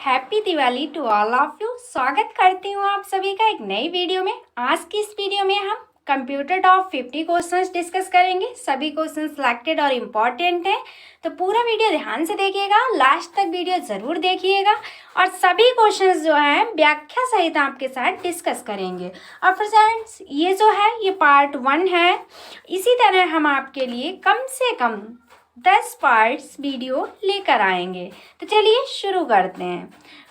Happy Diwali to all of you. स्वागत करती हूँ आप सभी का एक नई वीडियो में। आज की इस वीडियो में हम कंप्यूटर टॉप 50 क्वेश्चंस डिस्कस करेंगे। सभी क्वेश्चंस सिलेक्टेड और इम्पॉर्टेंट हैं, तो पूरा वीडियो ध्यान से देखिएगा, लास्ट तक वीडियो ज़रूर देखिएगा और सभी क्वेश्चंस जो हैं व्याख्या सहित आपके साथ डिस्कस करेंगे। और फ्रेंड्स ये जो है ये पार्ट 1 है। इसी तरह हम आपके लिए कम से कम 10 पार्ट्स वीडियो लेकर आएंगे। तो चलिए शुरू करते हैं।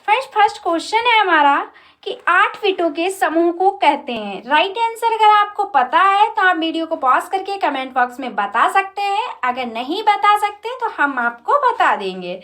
फर्स्ट क्वेश्चन है हमारा कि 8 फिटों के समूह को कहते हैं। राइट आंसर अगर आपको पता है तो आप वीडियो को पॉज करके कमेंट बॉक्स में बता सकते हैं। अगर नहीं बता सकते तो हम आपको बता देंगे।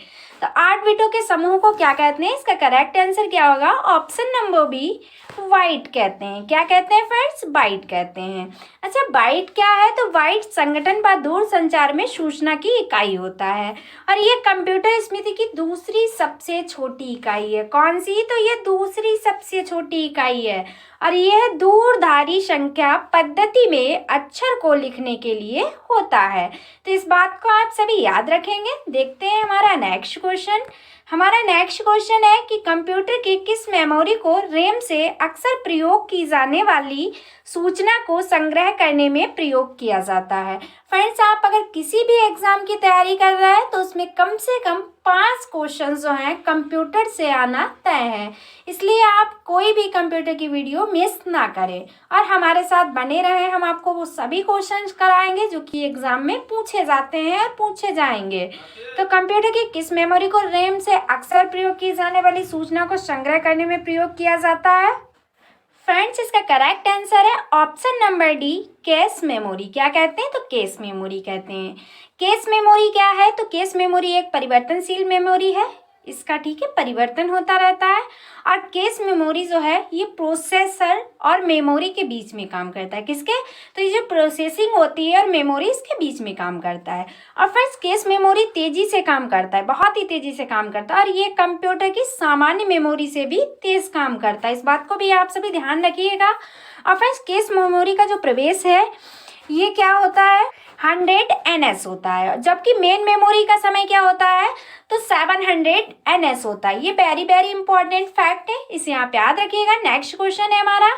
तो 8 फिटों के समूह को क्या कहते हैं? इसका करेक्ट आंसर क्या होगा? ऑप्शन नंबर बी, बाइट कहते हैं। क्या कहते हैं फ्रेंड्स? बाइट कहते हैं। अच्छा, बाइट क्या है? तो बाइट संगठन व दूर संचार में सूचना की इकाई होता है और ये कंप्यूटर स्मृति की दूसरी सबसे छोटी इकाई है। कौन सी? तो ये दूसरी सबसे छोटी इकाई है और यह दूरधारी संख्या पद्धति में अक्षर को लिखने के लिए होता है। तो इस बात को आप सभी याद रखेंगे। देखते हैं हमारा नेक्स्ट क्वेश्चन। हमारा नेक्स्ट क्वेश्चन है कि कंप्यूटर की किस मेमोरी को रैम से अक्सर प्रयोग की जाने वाली सूचना को संग्रह करने में प्रयोग किया जाता है। फ्रेंड्स, आप अगर किसी भी एग्जाम की तैयारी कर रहे हैं तो उसमें कम से कम 5 क्वेश्चन जो हैं कंप्यूटर से आना तय है, इसलिए आप कोई भी कंप्यूटर की वीडियो मिस ना करें और हमारे साथ बने रहें। हम आपको वो सभी क्वेश्चन कराएंगे जो कि एग्जाम में पूछे जाते हैं और पूछे जाएंगे। तो कंप्यूटर की किस मेमोरी को रैम से अक्सर प्रयोग की जाने वाली सूचना को संग्रह करने में प्रयोग किया जाता है? फ्रेंड्स, इसका करेक्ट आंसर है option number D, cache memory. क्या कहते हैं? तो कैश मेमोरी कहते हैं। कैश मेमोरी क्या है? तो कैश मेमोरी एक परिवर्तनशील मेमोरी है। इसका ठीक है परिवर्तन होता रहता है और कैश मेमोरी जो है ये प्रोसेसर और मेमोरी के बीच में काम करता है। किसके? तो ये जो प्रोसेसिंग होती है और मेमोरी इसके बीच में काम करता है। और फ्रेंड्स, कैश मेमोरी तेजी से काम करता है, बहुत ही तेजी से काम करता है और ये कंप्यूटर की सामान्य मेमोरी से भी तेज काम करता है। इस बात को भी आप सभी ध्यान रखिएगा। और फ्रेंड्स, कैश मेमोरी का जो प्रवेश है ये क्या होता है? 100 NS होता है, जबकि मेन मेमोरी का समय क्या होता है? तो 700 NS होता है। ये वेरी इंपॉर्टेंट फैक्ट है, इसे आप याद रखिएगा। नेक्स्ट क्वेश्चन है हमारा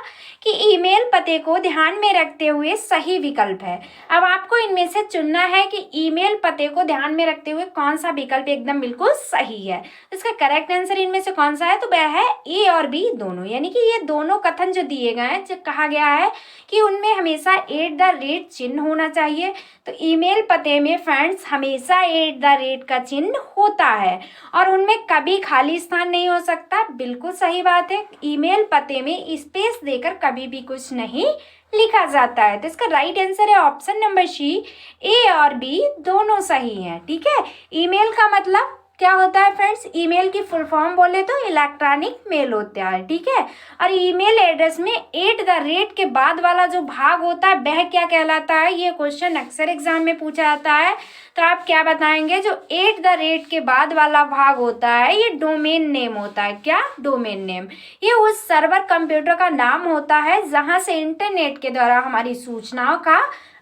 कि ईमेल पते को ध्यान में रखते हुए सही विकल्प है। अब आपको इनमें से चुनना है कि ईमेल पते को ध्यान में रखते हुए कौन सा विकल्प एकदम बिल्कुल सही है। इसका करेक्ट आंसर इनमें से कौन सा है? तो वह है ए और बी दोनों, यानी कि ये दोनों कथन जो दिए गए हैं, जो कहा गया है कि उनमें हमेशा @ चिन्ह होना चाहिए। तो ईमेल पते में फ्रेंड्स हमेशा @ का चिन्ह होता है और उनमें कभी खाली स्थान नहीं हो सकता। बिल्कुल सही बात है, ईमेल पते में स्पेस देकर कभी भी कुछ नहीं लिखा जाता है। तो इसका राइट आंसर है ऑप्शन नंबर सी, ए और बी दोनों सही हैं। ठीक है, ईमेल का मतलब क्या होता है फ्रेंड्स? ईमेल की फुल फॉर्म बोले तो इलेक्ट्रॉनिक मेल होता है। ठीक है, और ईमेल एड्रेस में @ के बाद वाला जो भाग होता है वह क्या कहलाता है? ये क्वेश्चन अक्सर एग्जाम में पूछा जाता है। तो आप क्या बताएंगे? जो @ के बाद वाला भाग होता है ये डोमेन नेम होता है। क्या? Domain name. ये उस सर्वर कंप्यूटर का नाम होता है जहाँ से इंटरनेट के द्वारा हमारी सूचनाओं का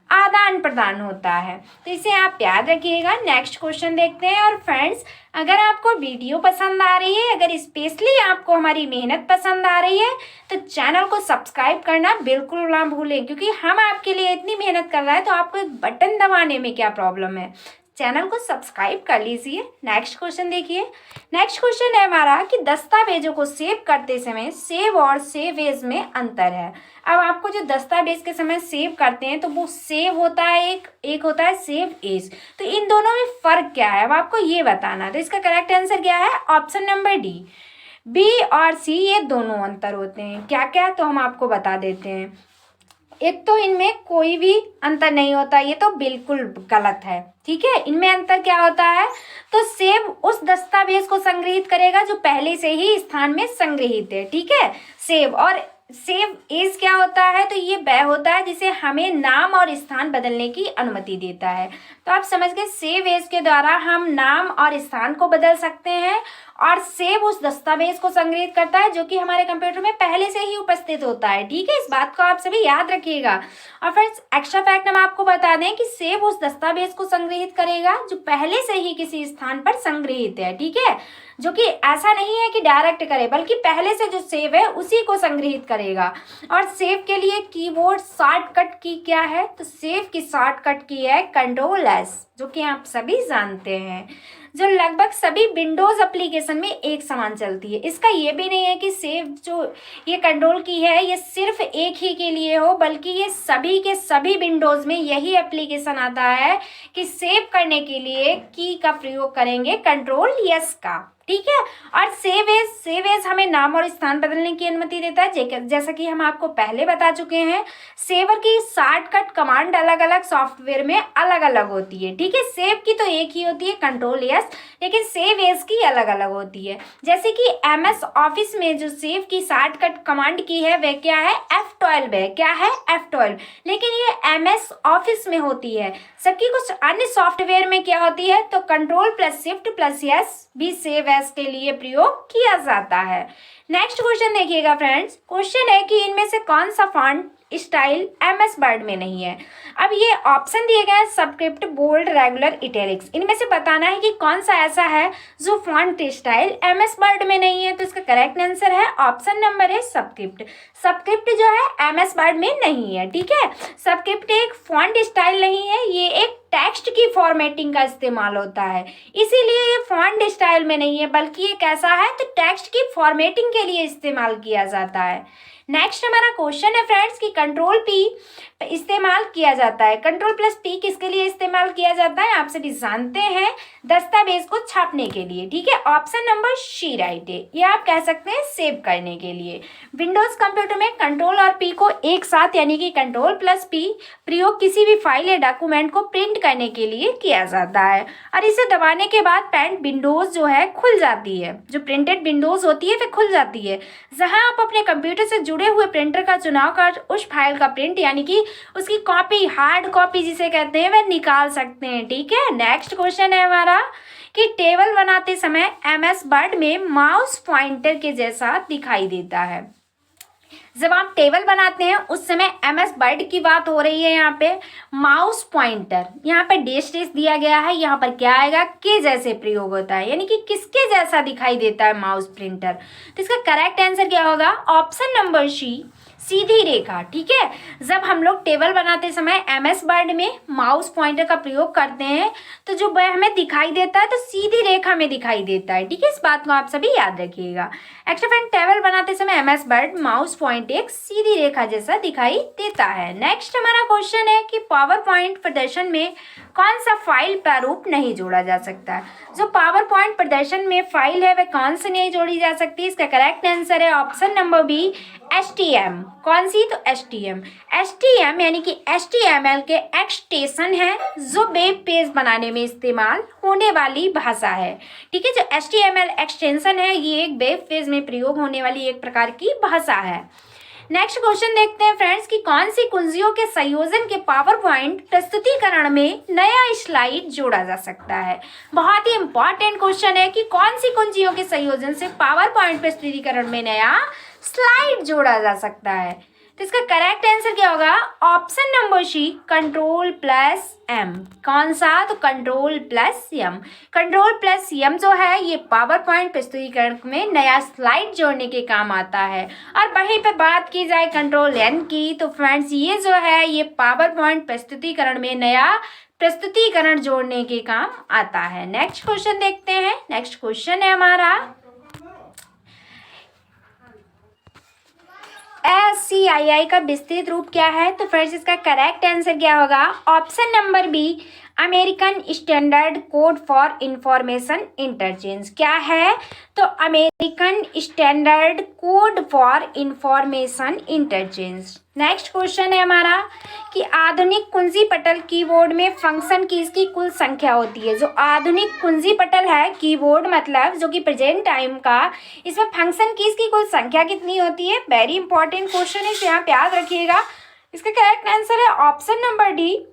आदान प्रदान होता है। तो इसे आप याद रखिएगा। नेक्स्ट क्वेश्चन देखते हैं। और फ्रेंड्स, अगर आपको वीडियो पसंद आ रही है, अगर स्पेशली आपको हमारी मेहनत पसंद आ रही है, तो चैनल को सब्सक्राइब करना बिल्कुल ना भूलें, क्योंकि हम आपके लिए इतनी मेहनत कर रहे हैं तो आपको एक बटन दबाने में क्या प्रॉब्लम है? चैनल को सब्सक्राइब कर लीजिए। नेक्स्ट क्वेश्चन देखिए। नेक्स्ट क्वेश्चन है हमारा कि दस्तावेजों को सेव करते समय सेव और सेव एज में अंतर है। अब आपको जो दस्तावेज के समय सेव करते हैं तो वो सेव होता है, एक होता है सेव एज। तो इन दोनों में फर्क क्या है अब आपको ये बताना। तो इसका करेक्ट आंसर क्या है? ऑप्शन नंबर डी, बी और सी ये दोनों अंतर होते हैं। क्या क्या? तो हम आपको बता देते हैं। एक तो इनमें कोई भी अंतर नहीं होता, ये तो बिल्कुल गलत है। ठीक है, इनमें अंतर क्या होता है? तो सेव उस दस्तावेज को संग्रहित करेगा जो पहले से ही स्थान में संग्रहित है। ठीक है, सेव। और सेव एज क्या होता है? तो ये वह होता है जिसे हमें नाम और स्थान बदलने की अनुमति देता है। तो आप समझ गए, सेव एज के द्वारा हम नाम और स्थान को बदल सकते हैं और सेव उस दस्तावेज को संग्रहित करता है जो कि हमारे कंप्यूटर में पहले से ही उपस्थित होता है। ठीक है, इस बात को आप सभी याद रखिएगा। और फ्रेंड्स एक्स्ट्रा फैक्ट हम आपको बता दें कि सेव उस दस्तावेज को संग्रहित करेगा जो पहले से ही किसी स्थान पर संग्रहित है। ठीक है, जो कि ऐसा नहीं है कि डायरेक्ट करे, बल्कि पहले से जो सेव है उसी को संग्रहित करेगा। और सेव के लिए कीबोर्ड शॉर्टकट की क्या है, तो सेव की शॉर्टकट की है Ctrl+S, जो कि आप सभी जानते हैं, जो लगभग सभी विंडोज एप्लीकेशन में एक समान चलती है। इसका ये भी नहीं है कि सेव जो ये कंट्रोल की है ये सिर्फ एक ही के लिए हो, बल्कि ये सभी के सभी विंडोज में यही एप्लीकेशन आता है कि सेव करने के लिए की का प्रयोग करेंगे Ctrl+S का। ठीक है, और सेव एज हमें नाम और स्थान बदलने की अनुमति देता है, जैसा कि हम आपको पहले बता चुके हैं। सेवर की शॉर्टकट कमांड अलग अलग सॉफ्टवेयर में अलग अलग होती है। ठीक है, सेव की तो एक ही होती है Ctrl+S, लेकिन सेव एज की अलग अलग होती है। जैसे कि MS ऑफिस में जो सेव की शॉर्टकट कमांड की है वह क्या है, F12 है। क्या है, F12, लेकिन ये MS ऑफिस में होती है। सबकी कुछ अन्य सॉफ्टवेयर में क्या होती है, तो Ctrl+Shift+S भी सेव एज के लिए प्रयोग किया जाता है। नेक्स्ट क्वेश्चन देखिएगा फ्रेंड्स, क्वेश्चन है कि इनमें से कौन सा फॉन्ट स्टाइल MS वर्ड में नहीं है। अब ये ऑप्शन दिए गए हैं सबस्क्रिप्ट, बोल्ड, रेगुलर, इटैलिक्स। इनमें से बताना है कि कौन सा ऐसा है जो फॉन्ट स्टाइल MS वर्ड में नहीं है। तो इसका करेक्ट आंसर है ऑप्शन नंबर है सबस्क्रिप्ट। सबस्क्रिप्ट जो है MS वर्ड में नहीं है। ठीक है, सबस्क्रिप्ट एक फॉन्ट स्टाइल नहीं है, ये एक टेक्स्ट की फॉर्मेटिंग का इस्तेमाल होता है, इसीलिए ये फॉन्ट स्टाइल में नहीं है, बल्कि ये कैसा है, तो टेक्स्ट की फॉर्मेटिंग के लिए इस्तेमाल किया जाता है। नेक्स्ट हमारा क्वेश्चन है फ्रेंड्स कि Ctrl+P इस्तेमाल किया जाता है। Ctrl+P किसके लिए इस्तेमाल किया जाता है, आप सभी जानते हैं, दस्तावेज को छापने के लिए। ठीक है, ऑप्शन नंबर सी राइट है, ये आप कह सकते हैं सेव करने के लिए। विंडोज कंप्यूटर में Ctrl और P को एक साथ यानी कि Ctrl+P प्रयोग किसी भी फाइल या डॉक्यूमेंट को प्रिंट करने के लिए किया जाता है, और इसे दबाने के बाद पैंट विंडोज जो है खुल जाती है। जो प्रिंटेड विंडोज होती है वह खुल जाती है, जहां आप अपने कंप्यूटर से जुड़े हुए प्रिंटर का चुनाव कर उस फाइल का प्रिंट यानी कि उसकी कॉपी, हार्ड कॉपी जिसे कहते हैं, वह निकाल सकते हैं। ठीक है, नेक्स्ट क्वेश्चन है हमारा कि टेबल बनाते समय MS वर्ड में माउस पॉइंटर के जैसा दिखाई देता है। जब आप टेबल बनाते हैं उस समय MS वर्ड की बात हो रही है। यहाँ पे माउस पॉइंटर, यहाँ पे डैश दिया गया है, यहाँ पर क्या आएगा, के जैसे प्रयोग होता है, यानी कि किसके जैसा दिखाई देता है माउस प्रिंटर। तो इसका करेक्ट आंसर क्या होगा, ऑप्शन नंबर सी, सीधी रेखा। ठीक है, जब हम लोग टेबल बनाते समय MS वर्ड में माउस पॉइंटर का प्रयोग करते हैं तो जो वह हमें दिखाई देता है तो सीधी रेखा में दिखाई देता है। ठीक है, इस बात को आप सभी याद रखिएगा। एक्स्ट्रा फ्रेंड, टेबल बनाते समय MS वर्ड माउस पॉइंट एक सीधी रेखा जैसा दिखाई देता है। नेक्स्ट हमारा क्वेश्चन है कि पावर पॉइंट प्रदर्शन में कौन सा फाइल प्रारूप नहीं जोड़ा जा सकता है। जो पावर पॉइंट प्रदर्शन में फाइल है वह कौन सी नहीं जोड़ी जा सकती, इसका करेक्ट आंसर है ऑप्शन नंबर बी, HTML। कौन सी, तो HTML यानी कि HTML के एक्सटेंशन है जो वेब पेज बनाने में इस्तेमाल होने वाली भाषा है। ठीक है, जो HTML एक्सटेंशन है ये एक वेब पेज में प्रयोग होने वाली एक प्रकार की भाषा है। नेक्स्ट क्वेश्चन देखते हैं फ्रेंड्स कि कौन सी कुंजियों के संयोजन के पावर पॉइंट प्रस्तुतिकरण में नया स्लाइड जोड़ा जा सकता है। बहुत ही इंपॉर्टेंट क्वेश्चन है कि कौन सी कुंजियों के संयोजन से पावर पॉइंट प्रस्तुतिकरण में नया स्लाइड जोड़ा जा सकता है। तो इसका करेक्ट आंसर क्या होगा, ऑप्शन नंबर सी, Ctrl+M। कौन सा, तो Ctrl+M। Ctrl+M जो है ये पावर पॉइंट प्रस्तुतिकरण में नया स्लाइड जोड़ने के काम आता है। और वहीं पे बात की जाए Ctrl+N की, तो फ्रेंड्स ये जो है ये पावर पॉइंट प्रस्तुतिकरण में नया प्रस्तुतिकरण जोड़ने के काम आता है। नेक्स्ट क्वेश्चन देखते हैं। नेक्स्ट क्वेश्चन है हमारा SCII का विस्तृत रूप क्या है, तो फ्रेंड्स इसका करेक्ट आंसर क्या होगा, option number B, American standard code for information interchange. क्या है, तो American standard code for information interchange. Next question है हमारा कि आधुनिक कुंजी पटल कीबोर्ड में फंक्शन कीज की कुल संख्या होती है। जो आधुनिक कुंजी पटल है कीबोर्ड मतलब जो कि प्रेजेंट टाइम का, इसमें फंक्शन कीज की कुल संख्या कितनी होती है, वेरी इंपॉर्टेंट क्वेश्चन है, यहाँ पे याद रखिएगा। इसका करेक्ट आंसर है ऑप्शन नंबर डी,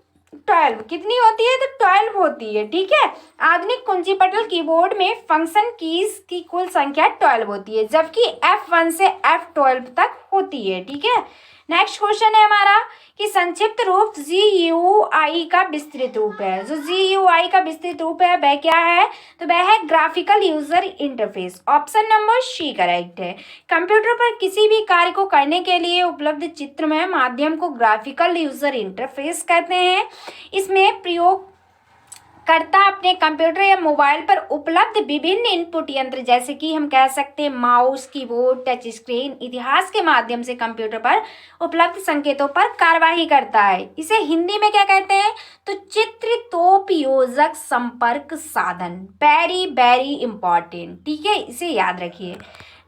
12। कितनी होती है, तो 12 होती होती है, ठीक है। आधुनिक कुंजी पटल कीबोर्ड में फंक्शन कीज की कुल संख्या 12 होती है, जबकि F1 से F12 तक होती है, ठीक है। नेक्स्ट क्वेश्चन है हमारा कि संक्षिप्त रूप GUI का विस्तृत रूप है। जो GUI का विस्तृत रूप है वह क्या है, तो वह है graphical user interface. Option number C correct है। कंप्यूटर पर किसी भी कार्य को करने के लिए उपलब्ध चित्रमय माध्यम को ग्राफिकल यूजर इंटरफेस कहते हैं। इसमें प्रयोग करता अपने कंप्यूटर या मोबाइल पर उपलब्ध विभिन्न इनपुट यंत्र जैसे कि हम कह सकते हैं माउस, कीबोर्ड, टच स्क्रीन इतिहास के माध्यम से कंप्यूटर पर उपलब्ध संकेतों पर कार्यवाही करता है। इसे हिंदी में क्या कहते हैं, तो चित्रोपयोजक संपर्क साधन। वेरी वेरी इंपॉर्टेंट, ठीक है, इसे याद रखिए।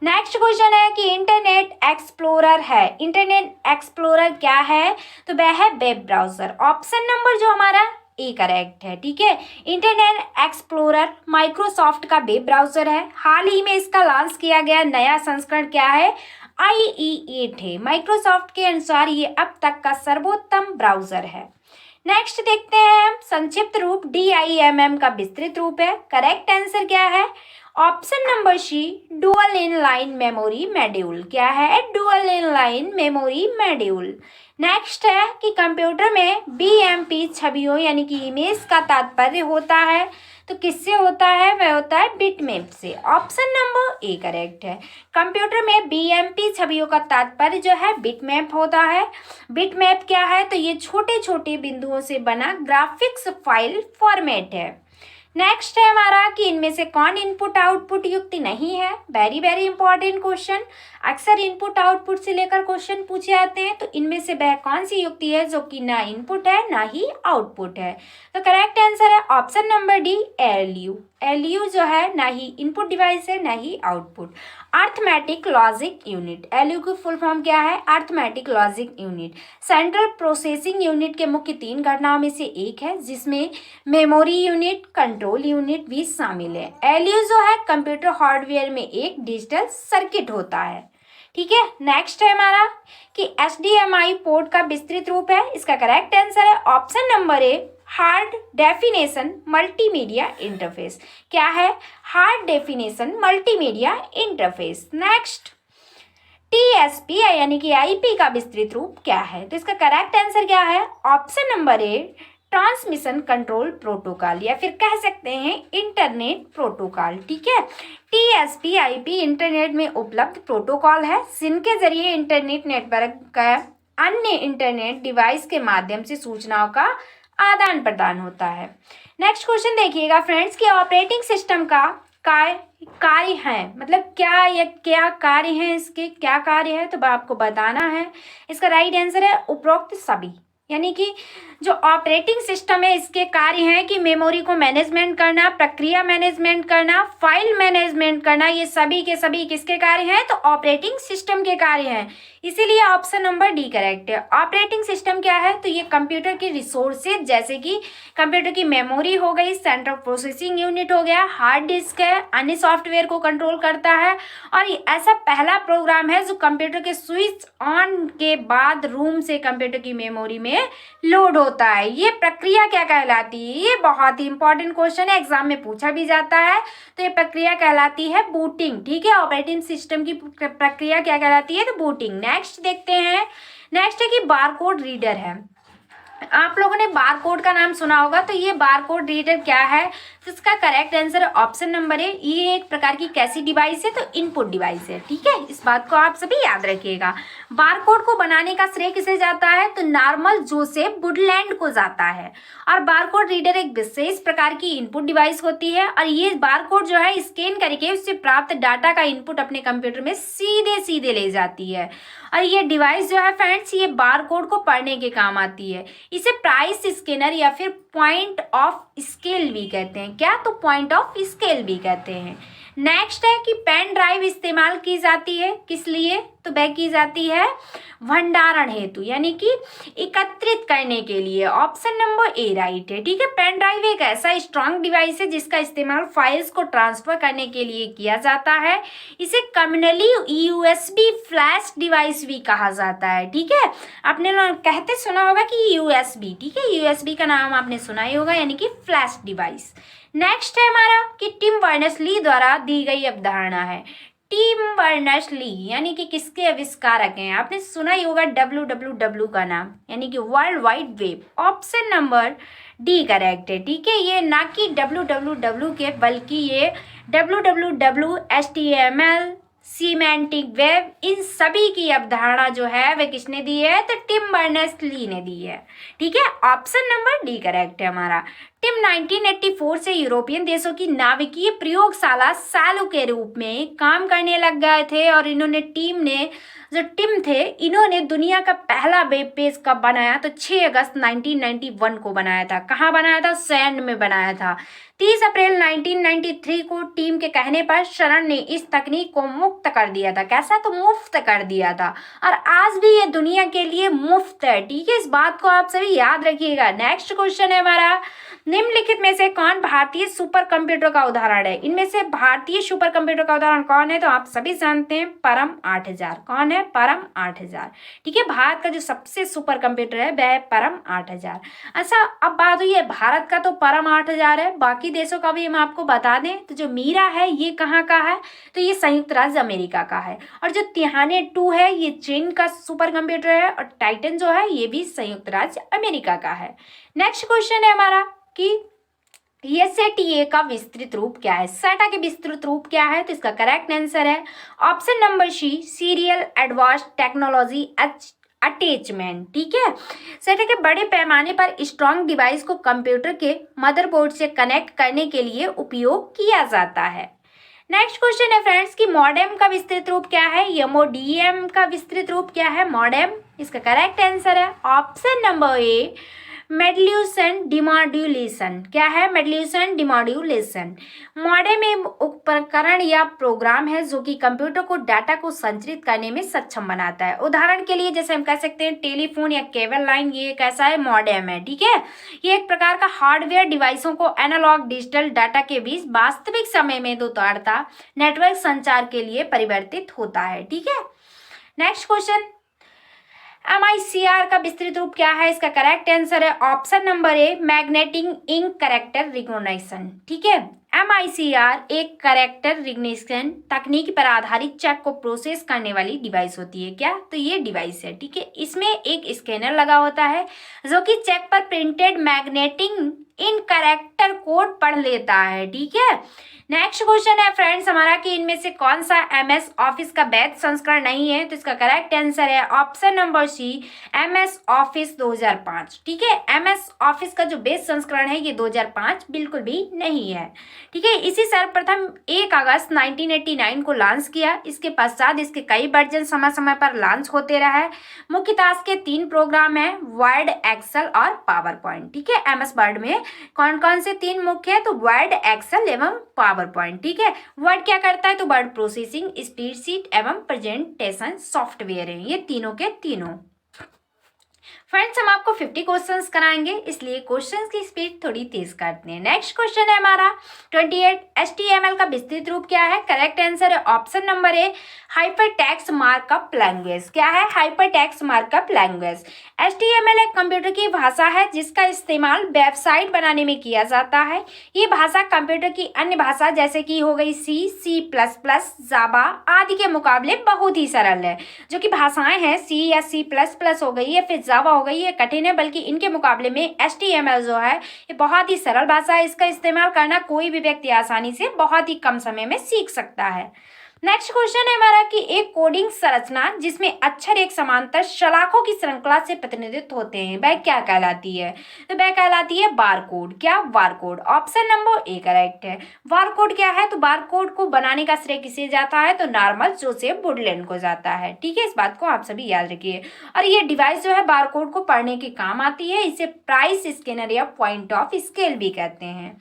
नेक्स्ट क्वेश्चन है कि इंटरनेट एक्सप्लोरर है। इंटरनेट एक्सप्लोरर क्या है, तो वह है वेब ब्राउजर। ऑप्शन नंबर जो हमारा ए करेक्ट है, ठीक है। इंटरनेट एक्सप्लोरर माइक्रोसॉफ्ट का वेब ब्राउजर है। हाल ही में इसका लॉन्च किया गया नया संस्करण क्या है, IE8 है। माइक्रोसॉफ्ट के अनुसार ये अब तक का सर्वोत्तम ब्राउजर है। नेक्स्ट देखते हैं हम संक्षिप्त रूप DIMM का विस्तृत रूप है। करेक्ट आंसर क्या है, option number C dual inline memory module. क्या है, dual inline memory module. Next है कि कंप्यूटर में BMP छवियों यानी कि इमेज का तात्पर्य होता है, तो किससे होता है, वह होता है बिटमैप से। ऑप्शन नंबर ए करेक्ट है। कंप्यूटर में BMP छवियों का तात्पर्य जो है बिटमैप होता है। बिटमैप क्या है, तो ये छोटे छोटे बिंदुओं से बना ग्राफिक्स फाइल फॉर्मेट है। नेक्स्ट है हमारा कि इनमें से कौन इनपुट आउटपुट युक्ति नहीं है। वेरी वेरी इंपॉर्टेंट क्वेश्चन, अक्सर इनपुट आउटपुट से लेकर क्वेश्चन पूछे जाते हैं। तो इनमें से वह कौन सी युक्ति है जो कि ना इनपुट है ना ही आउटपुट है, तो करेक्ट आंसर है option number D LU। LU जो है ना ही इनपुट डिवाइस है ना ही output. Arithmetic logic unit, LU की फुल फॉर्म क्या है, arithmetic logic unit. Central processing unit के मुख्य 3 घटनाओं में से एक है, जिसमें मेमोरी यूनिट, कंट्रोल यूनिट भी शामिल है। LU जो है कंप्यूटर हार्डवेयर में एक डिजिटल सर्किट होता है, ठीक है। नेक्स्ट है हमारा कि HDMI पोर्ट का विस्तृत रूप है। इसका करेक्ट आंसर है option number a hard definition multimedia interface. क्या है, hard definition multimedia interface. Next TSP यानी कि IP का विस्तृत रूप क्या है, तो इसका करेक्ट आंसर क्या है, ऑप्शन नंबर ए ट्रांसमिशन कंट्रोल प्रोटोकॉल या फिर कह सकते हैं इंटरनेट प्रोटोकॉल, ठीक है। TSP IP इंटरनेट में उपलब्ध प्रोटोकॉल है, जिनके जरिए इंटरनेट नेटवर्क का अन्य इंटरनेट डिवाइस के माध्यम से सूचनाओं का आदान प्रदान होता है। नेक्स्ट क्वेश्चन देखिएगा फ्रेंड्स कि ऑपरेटिंग सिस्टम का कार्य है, मतलब क्या कार्य है, इसके क्या कार्य है, तो आपको बताना है। इसका राइट आंसर है उपरोक्त सभी, यानी कि जो ऑपरेटिंग सिस्टम है इसके कार्य हैं कि मेमोरी को मैनेजमेंट करना, प्रक्रिया मैनेजमेंट करना, फाइल मैनेजमेंट करना, ये सभी के सभी किसके कार्य हैं, तो ऑपरेटिंग सिस्टम के कार्य हैं। इसीलिए ऑप्शन नंबर डी करेक्ट है। ऑपरेटिंग सिस्टम क्या है, तो ये कंप्यूटर की रिसोर्सेज जैसे कि कंप्यूटर की मेमोरी हो गई, सेंट्रल प्रोसेसिंग यूनिट हो गया, हार्ड डिस्क है, अन्य सॉफ्टवेयर को कंट्रोल करता है। और ये ऐसा पहला प्रोग्राम है जो कंप्यूटर के स्विच ऑन के बाद रूम से कंप्यूटर की मेमोरी में लोड होता है। ये प्रक्रिया क्या कहलाती है, ये बहुत ही इंपॉर्टेंट क्वेश्चन है, एग्जाम में पूछा भी जाता है। तो ये प्रक्रिया कहलाती है बूटिंग, ठीक है। ऑपरेटिंग सिस्टम की प्रक्रिया क्या कहलाती है, तो बूटिंग। नेक्स्ट देखते हैं, नेक्स्ट है कि बारकोड रीडर है। आप लोगों ने बारकोड का नाम सुना होगा, तो ये बारकोड रीडर क्या है, तो इसका करेक्ट आंसर ऑप्शन नंबर है, ये एक प्रकार की कैसी डिवाइस है, तो इनपुट डिवाइस है, ठीक है। इस बात को आप सभी याद रखिएगा। बारकोड को बनाने का श्रेय किसे जाता है, तो नॉर्मल जोसेफ वुडलैंड को जाता है। और बारकोड रीडर एक विशेष प्रकार की इनपुट डिवाइस होती है, और ये बारकोड जो है स्कैन करके उससे प्राप्त डाटा का इनपुट अपने कंप्यूटर में सीधे ले जाती है। और ये डिवाइस जो है फ्रेंड्स, ये बारकोड को पढ़ने के काम आती है। इसे प्राइस स्कैनर या फिर पॉइंट ऑफ स्केल भी कहते हैं। क्या, तो पॉइंट ऑफ स्केल भी कहते हैं। नेक्स्ट है कि पेन ड्राइव इस्तेमाल की जाती है किस लिए, तो वह की जाती है भंडारण हेतु, यानी कि एकत्रित करने के लिए। ऑप्शन नंबर ए राइट है, ठीक है। पेन ड्राइव एक ऐसा स्ट्रॉन्ग डिवाइस है जिसका इस्तेमाल फाइल्स को ट्रांसफर करने के लिए किया जाता है। इसे कम्युनली यूएसबी फ्लैश डिवाइस भी कहा जाता है, ठीक है। आपने कहते सुना होगा कि यूएसबी, ठीक है, यूएसबी का नाम आपने सुना ही होगा, यानी कि फ्लैश डिवाइस। नेक्स्ट है हमारा कि टिम बर्नर्स-ली द्वारा दी गई अवधारणा है। टिम बर्नर्स-ली यानी कि किसके आविष्कारक हैं? आपने सुना ही होगा WWW का नाम, यानी कि world wide web. Option number D correct है, ठीक है। ये ना कि WWW के, बल्कि ये WWW, HTML, सीमेंटिक वेब, इन सभी की अवधारणा जो है वह किसने दी है? तो टिम बर्नर्स-ली ने दी है, ठीक है। ऑप्शन नंबर डी करेक्ट है हमारा। टिम 1984 से यूरोपियन देशों की नाविकीय प्रयोगशाला सैलो के रूप में काम करने लग गए थे, और टिम थे, इन्होंने दुनिया का पहला वेब पेज कब बनाया? तो 6 अगस्त 1991 को बनाया था। कहाँ बनाया था? सैंड में बनाया था। 30 अप्रैल 1993 को टीम के कहने पर शरण ने इस तकनीक को मुक्त कर दिया था। कैसा? तो मुफ्त कर दिया था, और आज भी ये दुनिया के लिए मुफ्त है, ठीक है। इस बात को आप सभी याद रखिएगा। नेक्स्ट क्वेश्चन है हमारा, निम्नलिखित में से कौन भारतीय सुपर कंप्यूटर का उदाहरण है? इनमें से भारतीय सुपर कंप्यूटर का उदाहरण कौन है? तो आप सभी जानते हैं, परम 8000। कौन है? परम 8000, ठीक है। भारत का जो सबसे सुपर कंप्यूटर है वह है परम 8000। अच्छा, अब बात हुई है भारत का, तो परम 8000 है। बाकी देशों का भी हम आपको बता दें तो जो मीरा है ये कहाँ का है? तो ये संयुक्त राज्य अमेरिका का है। और जो तिहाने 2 है ये चीन का सुपर कंप्यूटर है, और टाइटन जो है ये भी संयुक्त राज्य अमेरिका का है। नेक्स्ट क्वेश्चन है हमारा कि SATA का विस्तृत रूप क्या है? SATA के विस्तृत रूप क्या है? तो इसका करेक्ट आंसर है option number C, serial advanced technology attachment, ठीक है। SATA के बड़े पैमाने पर स्ट्रॉन्ग डिवाइस को कंप्यूटर के मदरबोर्ड से कनेक्ट करने के लिए उपयोग किया जाता है। नेक्स्ट क्वेश्चन है फ्रेंड्स कि मॉडेम का विस्तृत रूप क्या है? MODM का विस्तृत रूप क्या है? मॉडेम। इसका करेक्ट आंसर है ऑप्शन नंबर ए, मेडल्यूशन डिमॉड्यूलेशन। क्या है? मेडल्यूशन डिमॉड्यूलेशन। मॉडेम एक उपकरण या प्रोग्राम है जो कि कंप्यूटर को डाटा को संचरित करने में सक्षम बनाता है। उदाहरण के लिए जैसे हम कह सकते हैं टेलीफोन या केबल लाइन, ये एक ऐसा है मॉडेम है, ठीक है। ये एक प्रकार का हार्डवेयर डिवाइसों को एनालॉग डिजिटल डाटा के बीच वास्तविक समय में द्रुतता नेटवर्क संचार के लिए परिवर्तित होता है, ठीक है। नेक्स्ट क्वेश्चन, MICR का विस्तृत रूप क्या है? इसका करेक्ट आंसर है option number A, magnetic ink character recognition, ठीक है। MICR एक कैरेक्टर रिकग्निशन तकनीक पर आधारित चेक को प्रोसेस करने वाली डिवाइस होती है। क्या? तो ये डिवाइस है, ठीक है। इसमें एक स्कैनर लगा होता है जो कि चेक पर प्रिंटेड मैग्नेटिक इन कैरेक्टर कोड पढ़ लेता है, ठीक है। नेक्स्ट क्वेश्चन है फ्रेंड्स हमारा कि इनमें से कौन सा MS ऑफिस का वैध संस्करण नहीं है? तो इसका करेक्ट आंसर है option number C, MS office 2005, ठीक है। MS ऑफिस का जो बेस संस्करण है ये 2005 बिल्कुल भी नहीं है, ठीक है। इसी सर्वप्रथम 1 अगस्त 1989 को लॉन्च किया। इसके पश्चात इसके कई वर्जन समय समय पर लॉन्च होते रहे। मुख्यतः इसके 3 प्रोग्राम हैं, वर्ड, एक्सेल और पावर पॉइंट, ठीक है। MS वर्ड में कौन कौन से 3 मुख्य है? तो वर्ड, एक्सेल एवं पावर पॉइंट, ठीक है। वर्ड क्या करता है? तो वर्ड प्रोसेसिंग, स्प्रेडशीट एवं प्रेजेंटेशन सॉफ्टवेयर है ये तीनों के तीनों। फ्रेंड्स हम आपको 50 क्वेश्चंस कराएंगे, इसलिए क्वेश्चंस की स्पीड थोड़ी तेज करते हैं। नेक्स्ट क्वेश्चन है हमारा 28, HTML का विस्तृत रूप क्या है? करेक्ट आंसर है ऑप्शन नंबर ए, हाइपरटेक्स्ट मार्कअप लैंग्वेज। क्या है? Hypertext markup language. HTML एक कंप्यूटर की भाषा है जिसका इस्तेमाल वेबसाइट बनाने में किया जाता है। ये भाषा कंप्यूटर की अन्य भाषा जैसे कि हो गई C++, जावा आदि के मुकाबले बहुत ही सरल है। जो कि भाषाएं हैं C या C++ हो गई या फिर जावा हो गई, ये कठिन है, बल्कि इनके मुकाबले में HTML जो है ये बहुत ही सरल भाषा है। इसका इस्तेमाल करना कोई भी व्यक्ति आसानी से बहुत ही कम समय में सीख सकता है। नेक्स्ट क्वेश्चन है हमारा कि एक कोडिंग संरचना जिसमें अक्षर एक समांतर शलाखों की श्रृंखला से प्रतिनिधित्व होते हैं वह क्या कहलाती है? तो वह कहलाती है बारकोड। क्या? Barcode. Option number A correct है। बारकोड क्या है? तो बारकोड को बनाने का श्रेय किसे जाता है? तो नॉर्मन जोसेफ वुडलैंड को जाता है, ठीक है। इस बात को आप सभी याद रखिए। और ये डिवाइस जो है बारकोड को पढ़ने के काम आती है। इसे प्राइस स्कैनर या पॉइंट ऑफ स्केल भी कहते हैं।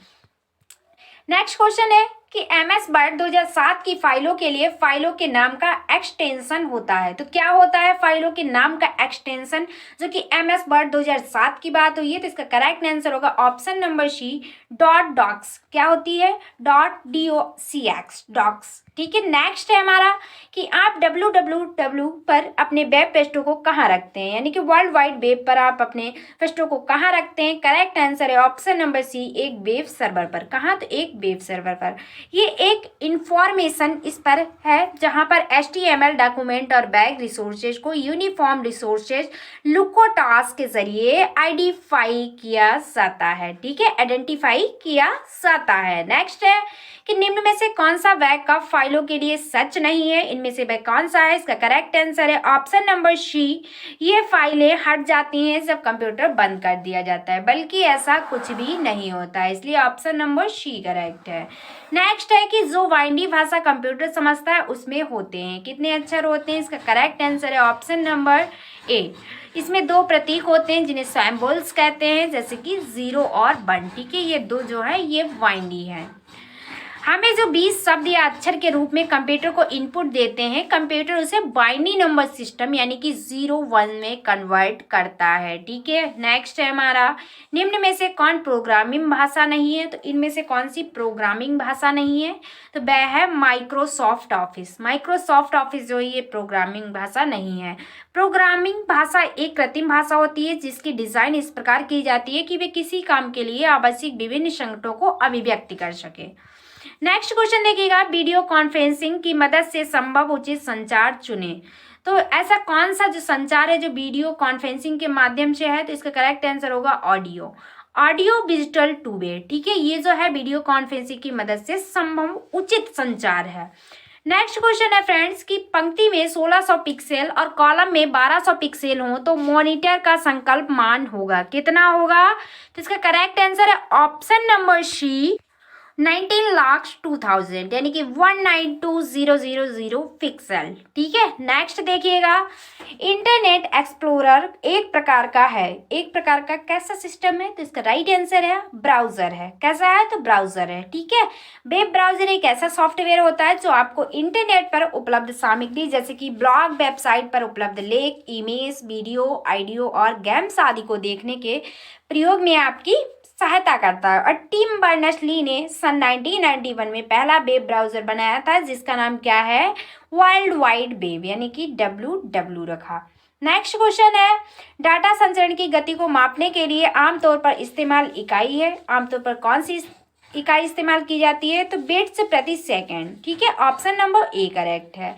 नेक्स्ट क्वेश्चन है कि MS वर्ड 2007 की फाइलों के लिए फाइलों के नाम का एक्सटेंशन होता है। तो क्या होता है फाइलों के नाम का एक्सटेंशन, जो कि MS वर्ड 2007 की बात हुई है, तो इसका करेक्ट आंसर होगा ऑप्शन नंबर सी, .docs। क्या होती है? .docx, docx. ठीक है, नेक्स्ट है हमारा कि आप www पर अपने वेब पेजों को कहाँ रखते हैं, यानी कि वर्ल्ड वाइड वेब पर आप अपने पेजों को कहाँ रखते हैं। करेक्ट आंसर है ऑप्शन नंबर सी, एक वेब सर्वर पर। कहाँ? तो एक वेब सर्वर पर। ये एक इंफॉर्मेशन इस पर है जहाँ पर HTML डॉक्यूमेंट और बैग रिसोर्सेज को यूनिफॉर्म रिसोर्सेज लुकोटास के जरिए आइडेंटिफाई किया जाता है। ठीक है, आइडेंटिफाई किया जाता है। नेक्स्ट है कि निम्न में से कौन सा बैकअप फाइलों के लिए सच नहीं है। इनमें से वह कौन सा है? इसका करेक्ट आंसर है ऑप्शन नंबर सी, ये फाइलें हट जाती हैं जब कंप्यूटर बंद कर दिया जाता है, बल्कि ऐसा कुछ भी नहीं होता है, इसलिए ऑप्शन नंबर सी करेक्ट है। नेक्स्ट है कि जो वाइंडी भाषा कंप्यूटर समझता है उसमें होते हैं कितने अक्षर होते हैं। इसका करेक्ट आंसर है ऑप्शन नंबर ए। इसमें दो प्रतीक होते हैं जिन्हें सिंबल्स कहते हैं, जैसे कि 0 और 1। ठीक है, ये दो जो है ये वाइंडी है। हमें जो 20 शब्द या अक्षर के रूप में कंप्यूटर को इनपुट देते हैं, कंप्यूटर उसे बाइनरी नंबर सिस्टम यानी कि 0-1 में कन्वर्ट करता है। ठीक है, नेक्स्ट है हमारा निम्न में से कौन प्रोग्रामिंग भाषा नहीं है। तो इनमें से कौन सी प्रोग्रामिंग भाषा नहीं है? तो वह है माइक्रोसॉफ्ट ऑफिस। माइक्रोसॉफ्ट ऑफिस जो है ये प्रोग्रामिंग भाषा नहीं है। प्रोग्रामिंग भाषा एक कृत्रिम भाषा होती है जिसकी डिजाइन इस प्रकार की जाती है कि वे किसी काम के लिए आवश्यक विभिन्न संकटों को अभिव्यक्त कर सके। नेक्स्ट क्वेश्चन देखिएगा, वीडियो कॉन्फ्रेंसिंग की मदद से संभव उचित संचार चुनें। तो ऐसा कौन सा जो संचार है जो वीडियो कॉन्फ्रेंसिंग के माध्यम से है? तो इसका करेक्ट आंसर होगा audio. Audio digital two way. ठीक है, ये जो है वीडियो कॉन्फ्रेंसिंग की मदद से संभव उचित संचार है। नेक्स्ट क्वेश्चन है फ्रेंड्स कि पंक्ति में 1600 पिक्सल और कॉलम में 1200 पिक्सल हो तो मॉनिटर का संकल्प मान होगा कितना होगा? तो इसका करेक्ट आंसर है ऑप्शन नंबर सी, 19,02,000 यानी कि 192,000 पिक्सल। ठीक है, नेक्स्ट देखिएगा, इंटरनेट एक्सप्लोरर एक प्रकार का है, एक प्रकार का कैसा सिस्टम है? तो इसका राइट आंसर है ब्राउजर है। कैसा है? तो ब्राउजर है। ठीक है, वेब ब्राउजर एक ऐसा सॉफ्टवेयर होता है जो आपको इंटरनेट पर उपलब्ध सामग्री जैसे कि ब्लॉग, वेबसाइट पर उपलब्ध लेख, इमेज, वीडियो, ऑडियो और गेम्स आदि को देखने के प्रयोग में आपकी सहायता करता है। और टिम बर्नर्स-ली ने सन 1991 में पहला वेब ब्राउजर बनाया था जिसका नाम क्या है? वर्ल्ड वाइड वेब यानी कि WW रखा। नेक्स्ट क्वेश्चन है, डाटा संचरण की गति को मापने के लिए आमतौर पर इस्तेमाल इकाई है। आमतौर पर कौन सी इकाई इस्तेमाल की जाती है? तो बिट्स प्रति सेकंड। ठीक है, ऑप्शन नंबर ए करेक्ट है।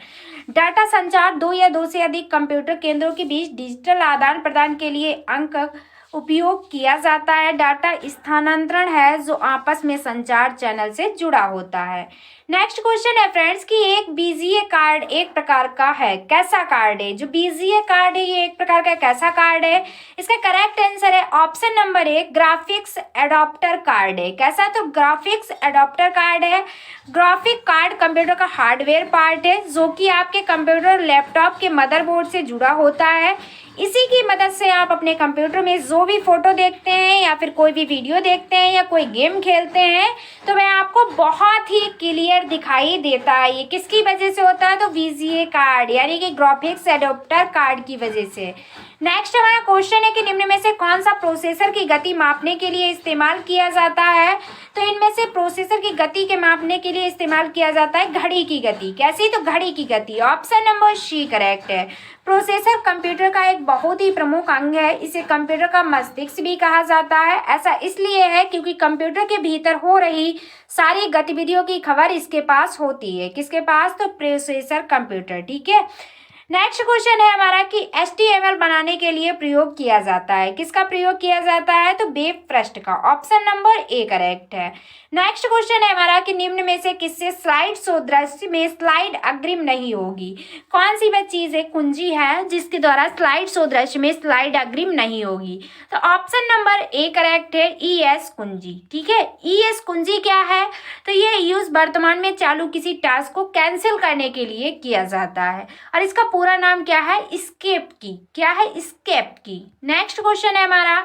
डाटा संचार दो या दो से अधिक कंप्यूटर केंद्रों के बीच डिजिटल आदान प्रदान के लिए अंक उपयोग किया जाता है। डाटा स्थानांतरण है जो आपस में संचार चैनल से जुड़ा होता है। नेक्स्ट क्वेश्चन है फ्रेंड्स कि एक बीजीए कार्ड एक प्रकार का है, कैसा कार्ड है? जो बीजीए कार्ड है ये एक प्रकार का कैसा कार्ड है? इसका करेक्ट आंसर है option number A, graphics adapter card है। कैसा? तो ग्राफिक्स एडाप्टर कार्ड है। ग्राफिक कार्ड कंप्यूटर का हार्डवेयर पार्ट है जो कि आपके कंप्यूटर लैपटॉप के मदरबोर्ड से जुड़ा होता है। इसी की मदद से आप अपने कंप्यूटर में जो भी फोटो देखते हैं या फिर कोई भी वीडियो देखते हैं या कोई गेम खेलते हैं तो वह आपको बहुत ही क्लियर दिखाई देता है। ये किसकी वजह से होता है? तो बीजीए कार्ड यानी कि ग्राफिक्स एडाप्टर कार्ड की वजह से। नेक्स्ट हमारा क्वेश्चन है कि निम्न में से कौन सा प्रोसेसर की गति मापने के लिए इस्तेमाल किया जाता है? तो इनमें से प्रोसेसर की गति के मापने के लिए इस्तेमाल किया जाता है घड़ी की गति। कैसी? तो घड़ी की गति। ऑप्शन नंबर सी करेक्ट है। प्रोसेसर कंप्यूटर का एक बहुत ही प्रमुख अंग है। इसे कंप्यूटर का मस्तिष्क भी कहा जाता है। ऐसा इसलिए है क्योंकि कंप्यूटर के भीतर हो रही सारी गतिविधियों की खबर इसके पास होती है। किसके पास? तो प्रोसेसर कंप्यूटर। ठीक है, नेक्स्ट क्वेश्चन है हमारा कि HTML बनाने के लिए प्रयोग किया जाता है। किसका प्रयोग किया जाता है? तो वेब पृष्ठ का। ऑप्शन नंबर ए करेक्ट है। नेक्स्ट क्वेश्चन है हमारा कि निम्न में से किससे स्लाइड शो दृश्य में स्लाइड अग्रिम नहीं होगी? कौन सी वह चीज है, कुंजी है जिसके द्वारा स्लाइड शो दृश्य में स्लाइड अग्रिम नहीं होगी? तो ऑप्शन नंबर ए करेक्ट है, ES कुंजी। ठीक है, ES कुंजी क्या है? तो ये यूज वर्तमान में चालू किसी टास्क को कैंसिल करने के लिए किया जाता है और इसका पूरा नाम क्या है? एस्केप की। क्या है? एस्केप की। नेक्स्ट क्वेश्चन है हमारा,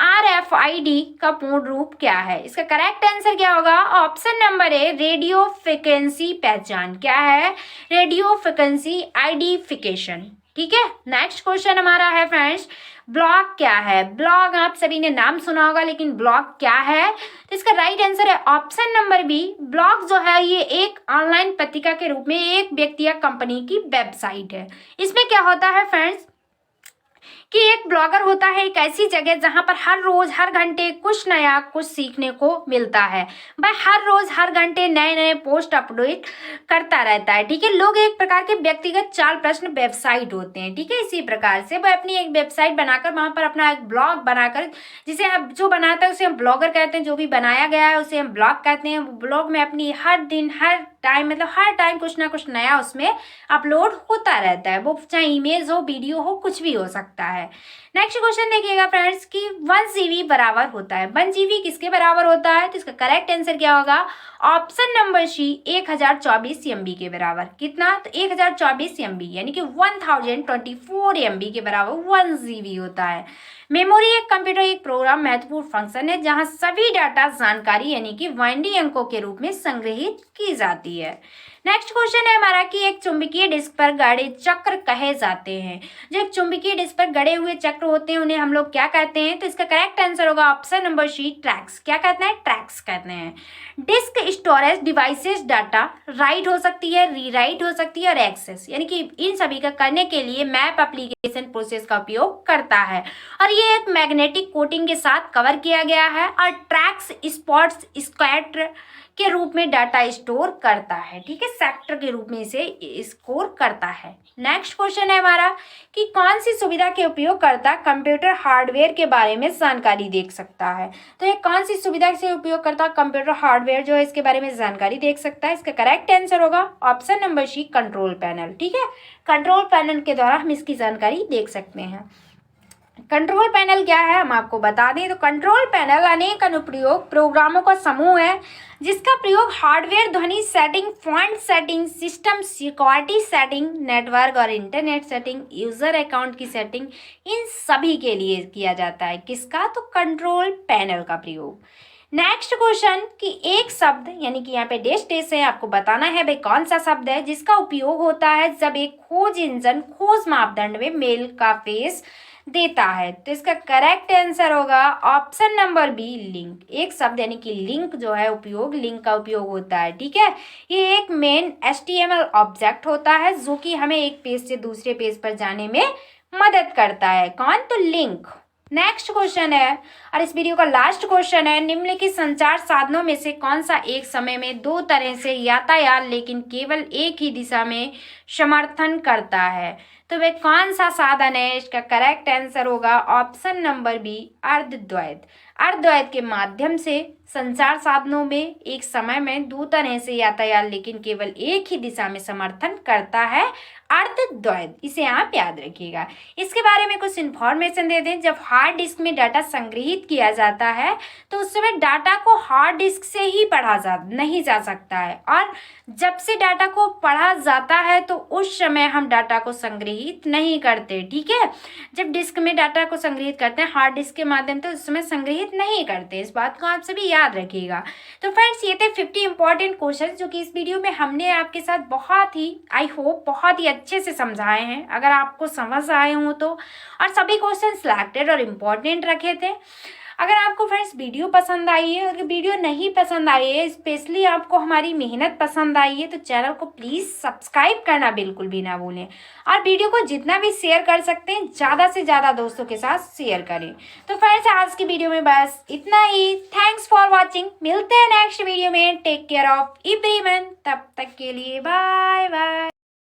RFID का पूर्ण रूप क्या है? इसका करेक्ट आंसर क्या होगा? ऑप्शन नंबर ए, रेडियो फ्रिक्वेंसी पहचान। क्या है? Radio frequency identification. ठीक है। नेक्स्ट क्वेश्चन हमारा है फ्रेंड्स, ब्लॉग क्या है? ब्लॉग आप सभी ने नाम सुना होगा, लेकिन ब्लॉग क्या है? तो इसका राइट आंसर है ऑप्शन नंबर बी, ब्लॉग जो है ये एक ऑनलाइन पत्रिका के रूप में एक व्यक्ति या कंपनी की वेबसाइट है। इसमें क्या होता है फ्रेंड्स कि एक ब्लॉगर होता है एक ऐसी जगह जहां पर हर रोज हर घंटे कुछ नया कुछ सीखने को मिलता है। वह हर रोज हर घंटे नए नए पोस्ट अपडेट करता रहता है। ठीक है। लोग एक प्रकार के व्यक्तिगत चाल प्रश्न वेबसाइट होते हैं। ठीक है। इसी प्रकार से वह अपनी एक वेबसाइट बनाकर वहां पर अपना एक ब्लॉग बनाकर, जिसे हम जो बनाता है उसे हम ब्लॉगर कहते हैं, जो भी बनाया गया है उसे हम ब्लॉग कहते हैं। ब्लॉग में अपनी हर दिन हर टाइम मतलब हर टाइम कुछ ना कुछ नया उसमें अपलोड होता रहता है। वो चाहे इमेज हो, वीडियो हो, कुछ भी हो सकता है। नेक्स्ट क्वेश्चन देखिएगा फ्रेंड्स कि 1 GB बराबर होता है। 1 GB किसके बराबर होता है? तो इसका करेक्ट आंसर क्या होगा? ऑप्शन नंबर सी, 1024 MB के बराबर। कितना? तो 1024 MB यानी कि 1024 MB के बराबर 1 GB होता है। मेमोरी एक कंप्यूटर एक प्रोग्राम महत्वपूर्ण फंक्शन है जहां सभी डाटा जानकारी यानी कि बाइनरी अंकों के रूप में संग्रहित की जाती है। नेक्स्ट क्वेश्चन है हमारा कि एक चुंबकीय डिस्क पर गड़े चक्र कहे जाते हैं। जो एक चुंबकीय डिस्क पर गड़े हुए चक्र होते हैं उन्हें हम लोग क्या कहते हैं? तो इसका करेक्ट आंसर होगा ऑप्शन नंबर सी, ट्रैक्स। क्या कहते हैं? ट्रैक्स कहते हैं। Disk storage devices data right हो सकती है, रीराइट हो सकती है और एक्सेस, यानी कि इन सभी का करने के लिए मैप एप्लीकेशन प्रोसेस का उपयोग करता है और ये एक मैग्नेटिक कोटिंग के साथ कवर किया गया है और ट्रैक्स स्पॉट्स स्क्वायर के रूप में डाटा स्टोर करता है। ठीक है। सेक्टर के रूप में इसे स्कोर करता है। नेक्स्ट क्वेश्चन है हमारा कि कौन सी सुविधा के उपयोगकर्ता कंप्यूटर हार्डवेयर के बारे में जानकारी देख सकता है? तो ये कौन सी सुविधा से उपयोगकर्ता कंप्यूटर हार्डवेयर जो है इसके बारे में जानकारी देख सकता है? इसका करेक्ट आंसर होगा option number C, control panel. ठीक है। कंट्रोल पैनल के द्वारा हम इसकी जानकारी देख सकते हैं। कंट्रोल पैनल क्या है हम आपको बता दें। तो कंट्रोल पैनल अनेक अनुप्रयोग प्रोग्रामों का समूह है जिसका प्रयोग हार्डवेयर, ध्वनि setting, font setting, system security setting, network और इंटरनेट सेटिंग, यूजर अकाउंट की सेटिंग, इन सभी के लिए किया जाता है। किसका? तो कंट्रोल पैनल का प्रयोग। नेक्स्ट क्वेश्चन कि एक शब्द यानी कि यहाँ पे डेश है, आपको बताना है भाई कौन सा शब्द है जिसका उपयोग होता है जब एक खोज इंजन खोज मापदंड में मेल का फेस देता है। तो इसका करेक्ट आंसर होगा ऑप्शन नंबर बी, लिंक। एक शब्द यानी कि लिंक जो है उपयोग, लिंक का उपयोग होता है। ठीक है। ये एक मेन HTML ऑब्जेक्ट होता है जो कि हमें एक पेज से दूसरे पेज पर जाने में मदद करता है। कौन? तो लिंक। नेक्स्ट क्वेश्चन है और इस वीडियो का लास्ट क्वेश्चन है, निम्नलिखित संचार साधनों में से कौन सा एक समय में दो तरह से यातायात लेकिन केवल एक ही दिशा में समर्थन करता है? तो वह कौन सा साधन है? इसका करेक्ट आंसर होगा ऑप्शन नंबर बी, अर्धद्वैत। अर्धद्वैत के माध्यम से संचार साधनों में एक समय में दो तरह से यातायात लेकिन केवल एक ही दिशा में समर्थन करता है, अर्धद्वैत। इसे आप याद रखिएगा। इसके बारे में कुछ इन्फॉर्मेशन दे दें। जब हार्ड डिस्क में डाटा संग्रहित किया जाता है तो उस समय डाटा को हार्ड डिस्क से ही पढ़ा नहीं जा सकता है और जब से डाटा को पढ़ा जाता है तो उस समय हम डाटा को संग्रहित नहीं करते। ठीक है। जब डिस्क में डाटा को संग्रहित करते हैं हार्ड डिस्क के माध्यम से, उस समय संग्रहित नहीं करते। इस बात को आप सभी याद रखिएगा। तो फ्रेंड्स ये थे 50 इंपॉर्टेंट क्वेश्चन जो कि इस वीडियो में हमने आपके साथ बहुत ही आई होप बहुत ही अच्छे से समझाए हैं। अगर आपको समझ आए हों तो, और सभी क्वेश्चन सिलेक्टेड और इम्पोर्टेंट रखे थे। अगर आपको फ्रेंड्स वीडियो पसंद आई है, अगर वीडियो नहीं पसंद आई है, स्पेशली आपको हमारी मेहनत पसंद आई है, तो चैनल को प्लीज़ सब्सक्राइब करना बिल्कुल भी ना भूलें और वीडियो को जितना भी शेयर कर सकते हैं ज़्यादा से ज़्यादा दोस्तों के साथ शेयर करें। तो फ्रेंड्स आज की वीडियो में बस इतना ही। Thanks for watching. मिलते हैं नेक्स्ट वीडियो में। Take care of everyone. तब तक के लिए बाय बाय।